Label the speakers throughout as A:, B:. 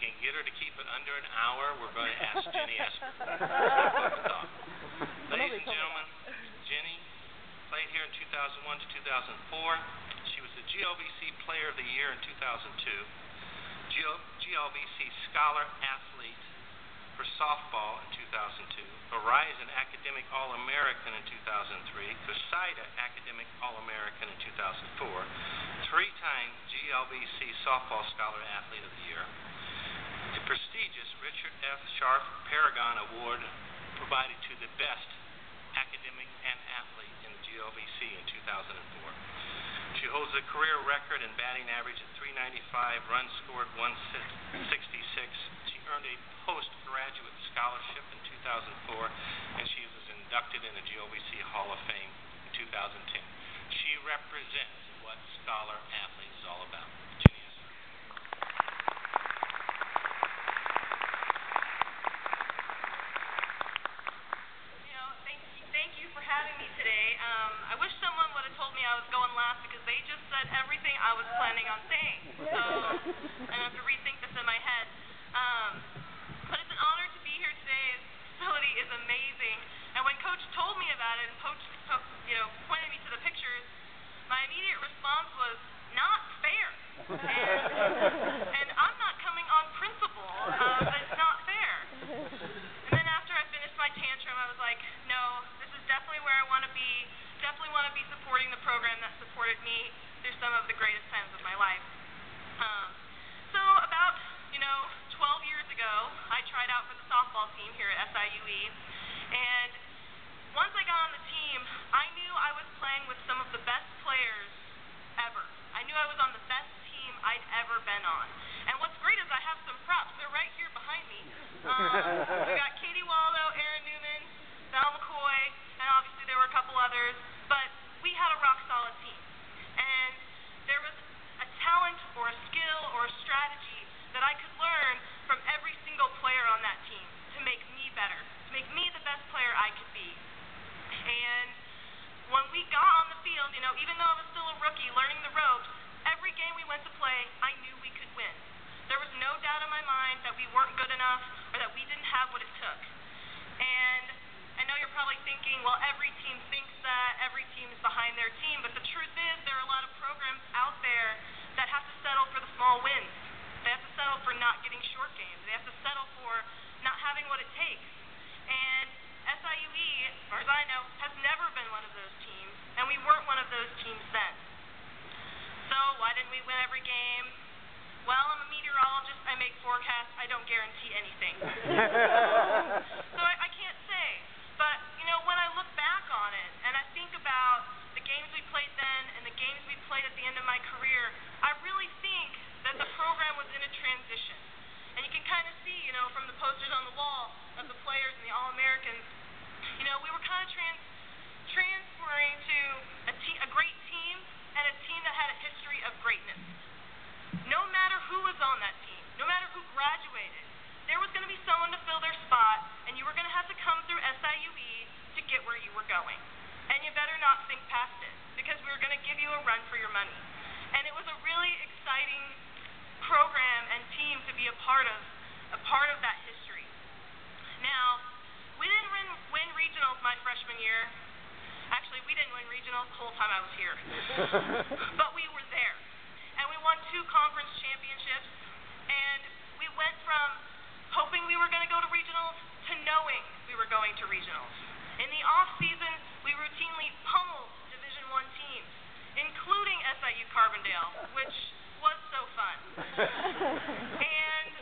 A: can get her to keep it under an hour, we're going to ask Jenny Esker. Ladies and gentlemen, Jenny played here in 2001 to 2004. She was the GLVC Player of the Year in 2002, GLVC Scholar Athlete for softball in 2002, Horizon Academic All-American in 2003, COSIDA Academic All-American in 2004, three-time GLVC Softball Scholar Athlete of the Year, the prestigious Richard F. Sharp Paragon Award provided to the best academic and athlete in the GLVC in 2004. She holds a career record in batting average at .395, runs scored 166. She earned a postgraduate scholarship in 2004, and she was inducted in the GLVC Hall of Fame in 2010. She represents what Scholar Athlete is all about. Jenny Esker.
B: Thank you for having me today. I wish someone would have told me I was going last because they just said everything I was planning on saying. So I have to rethink this in my head. But it's an honor to be here today. This facility is amazing. And when Coach told me about it and Coach pointed me to the pictures, my immediate response was, not fair. And I'm not coming on principle. It's not fair. And then after I finished my tantrum, I was like, no, this is definitely where I want to be. Definitely want to be supporting the program that supported me through some of the greatest times of my life. So about 12 years ago, I tried out for the softball team here at SIUE, and once I got on the team, I knew I was playing with some of the best players ever. I knew I was on the best team I'd ever been on. And what's great is I have some props. They're right here behind me. We got Katie Waldo, Aaron Newman, Val McCoy, and obviously there were a couple others, but we had a rock-solid team. And there was a talent or a skill or a strategy that I could learn from every single player on that team to make me better, to make me the best player I could be. And when we got on the field, even though I was still a rookie learning the ropes, every game we went to play, I knew we could win. There was no doubt in my mind that we weren't good enough or that we didn't have what it took. And I know you're probably thinking, well, every team thinks that, every team is behind their team, but the truth is there are a lot of programs out there that have to settle for the small wins. They have to settle for not getting short games. They have to settle for not having what it takes. And SIUE, as far as I know, has never been one of those teams, and we weren't one of those teams then. So why didn't we win every game? Well, I'm a meteorologist. I make forecasts. I don't guarantee anything. So I can't say. But, when I look back on it and I think about the games we played then and the games we played at the end of my career, I really think that the program was in a transition. And you can kind of see, from the posters on the wall of the players and the All-Americans, we were kind of transferring to a great team and a team that had a history of greatness. No matter who was on that team, no matter who graduated, there was going to be someone to fill their spot, and you were going to have to come through SIUE to get where you were going. And you better not think past it, because we were going to give you a run for your money. And it was a really exciting program and team to be a part of that history. Now, we didn't win regionals my freshman year. Actually, we didn't win regionals the whole time I was here. But we were there. And we won 2 conference championships. And we went from hoping we were going to go to regionals to knowing we were going to regionals. In the off-season, we routinely pummeled Division I teams, including SIU Carbondale, which was so fun. And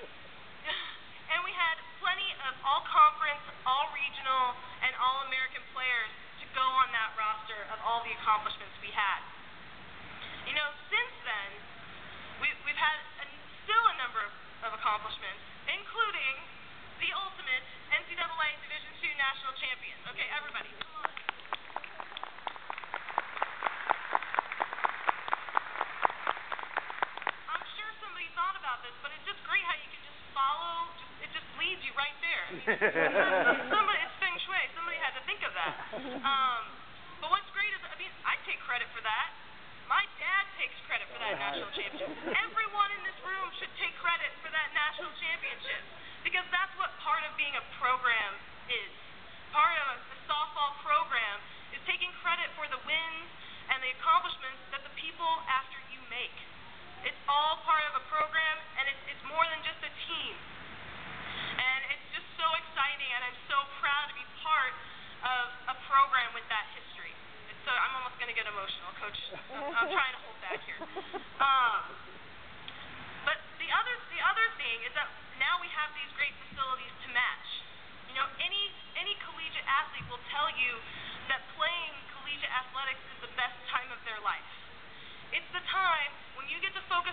B: we had plenty of all-conference, all-regional, and all-American players to go on that roster of all the accomplishments we had. Since then, we've had still a number of accomplishments, including the ultimate NCAA Division II national champion. Okay, everybody, come on. I'm sure somebody thought about this, but it's just great how you can just follow, it just leads you right there. It's feng shui. Somebody had to think of that. But what's great is, I take credit for that. My dad takes credit for that national championship. Everyone in this room should take credit for that national championship.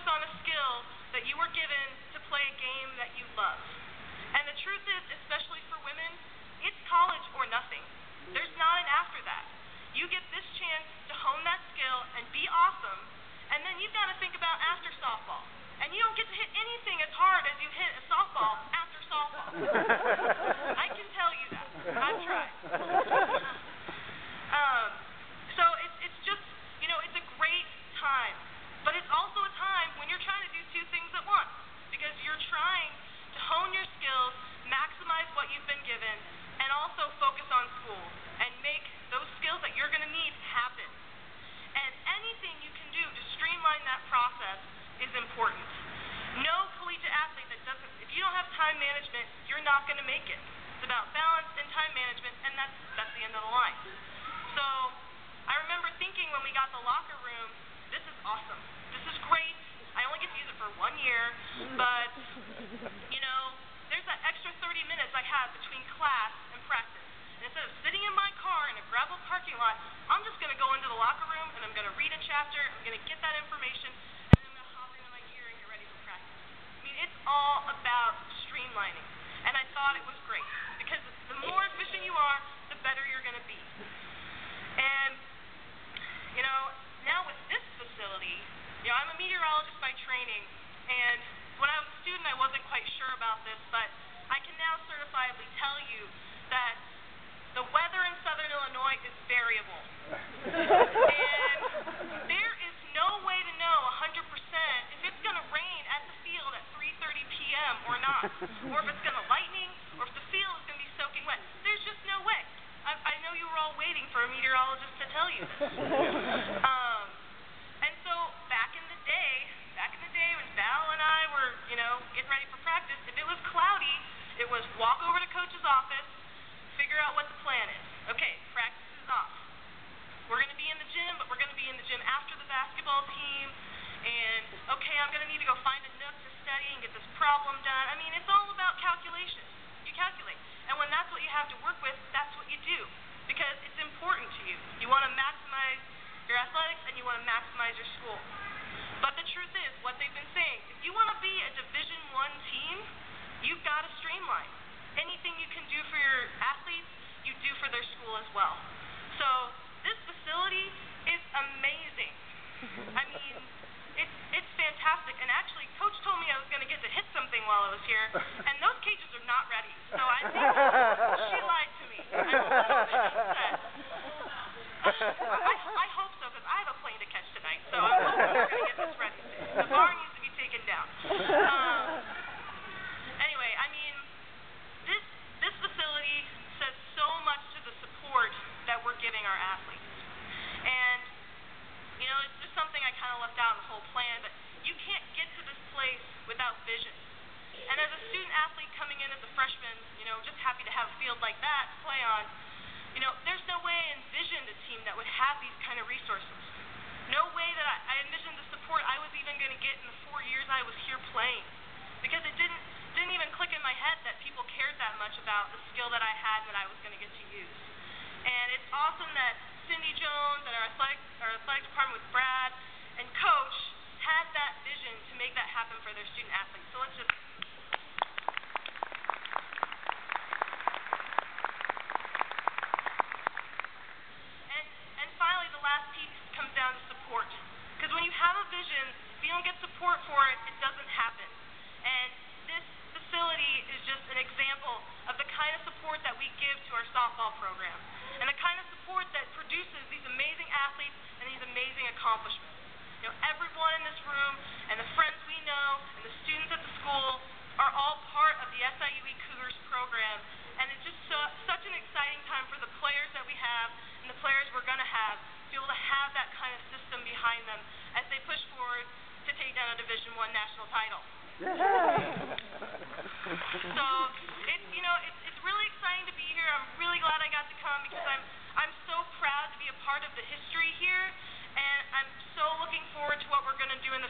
B: on a skill that you were given to play a game that you love. And the truth is, especially for women, it's college or nothing. There's not an after that. You get this chance to hone that skill and be awesome, and then you've got to think about after softball. And you don't get to hit anything as hard as you hit a softball after softball. I can tell you that. I've tried. So it's just, it's a great time. But it's also a time when you're trying to do two things at once. Because you're trying to hone your skills, maximize what you've been given, and also focus on school and make those skills that you're going to need happen. And anything you can do to streamline that process is important. No collegiate athlete that doesn't, if you don't have time management, you're not going to make it. It's about balance and time management, and that's the end of the line. So I remember thinking when we got the locker room, this is awesome. This is great. I only get to use it for 1 year, but, there's that extra 30 minutes I have between class and practice. And instead of sitting in my car in a gravel parking lot, I'm just going to go into the locker room and I'm going to read a chapter, I'm going to get that information, and then I'm going to hop into my gear and get ready for practice. I mean, it's all about streamlining. And I thought it was great, because the more efficient you are, the better you're going to be. And, now with this facility, I'm a meteorologist by training, and when I was a student, I wasn't quite sure about this, but I can now certifiably tell you that the weather in Southern Illinois is variable. And there is no way to know 100% if it's going to rain at the field at 3:30 p.m. or not, or if it's going to lightning, or if the field is going to be soaking wet. There's just no way. I know you were all waiting for a meteorologist to tell you this. And so back in the day when Val and I were, getting ready for practice, if it was cloudy, it was walk over to coach's office, figure out what the plan is. Okay, practice is off. We're going to be in the gym, but we're going to be in the gym after the basketball team. And, okay, I'm going to need to go find a nook to study and get this problem done. I mean, it's all about calculation. You calculate. And when that's what you have to work with, that's what you do. Because it's important to you. You want to maximize your athletics and you want to maximize your school. But the truth is, what they've been saying, if you want to be a Division I team, you've got to streamline. Anything you can do for your athletes, you do for their school as well. So this facility is amazing. I mean, it's fantastic. And actually, Coach told me I was going to get to hit something while I was here, and those cages are not ready. So I think she lied to me. I'm a little bit upset. I hope so, because I have a plane to catch tonight. So I'm hoping we're going to get this ready. The bar needs to be taken down. Anyway, I mean, this facility says so much to the support that we're giving our athletes. And, it's just something I kind of left out in the whole plan, but you can't get to this place without vision. And as a student athlete coming in as a freshman, just happy to have a field like that to play on, there's no way I envisioned a team that would have these kind of resources. No way that I envisioned the support I was even going to get in the 4 years I was here playing. Because it didn't even click in my head that people cared that much about the skill that I had and that I was going to get to use. And it's awesome that Cindy Jones and our athletic department with Brad and Coach had that vision to make that happen for their student athletes. So let's just... And finally, the last piece comes down to support. Because when you have a vision, if you don't get support for it, it doesn't happen. And this facility is just an example of the kind of support that we give to our softball program. And the kind of support that produces these amazing athletes and these amazing accomplishments. Everyone in this room and the friends we know and the students at the school are all part of the SIUE Cougars program. And it's just such an exciting time for the players that we have and the players we're going to have to be able to have that kind of system behind them as they push forward to take down a Division I national title. So it's really exciting to be here. I'm really glad I got to come because I'm so proud to be a part of the history here, and I'm so looking forward to what we're going to do in the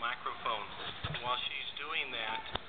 A: microphone. And while she's doing that,